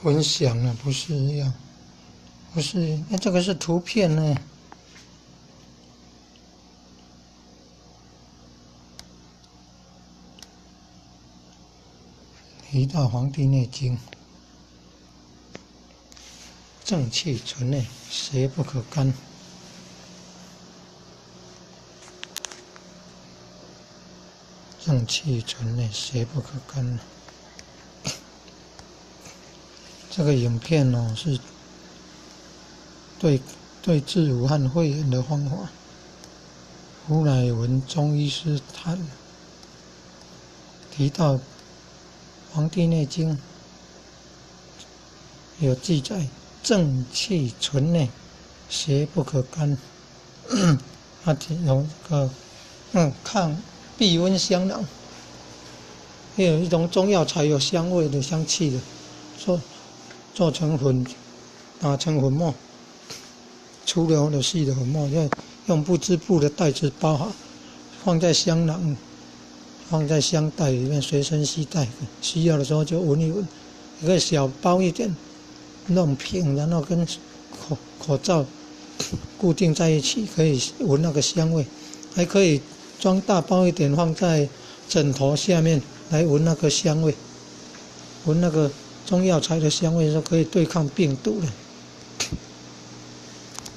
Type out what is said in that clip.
分享了，不是一样，不是，那这个是图片呢。提到《黄帝内经》，正气存内，邪不可干。正气存内，邪不可干。这个影片哦，是对治武汉肺炎的方法。胡乃文中医师谈提到《黄帝内经》有记载，正气存内，邪不可干。他有个抗避瘟香囊，也有一种中药材有香味的香气的，做成粉，打成粉末，粗流的细的粉末，要用不织布的袋子包好，放在香囊，放在香袋里面随身携带，需要的时候就闻一闻。一个小包一点，弄平，然后跟口罩固定在一起，可以闻那个香味。还可以装大包一点，放在枕头下面来闻那个香味，闻那个中药材的香味，是可以对抗病毒的。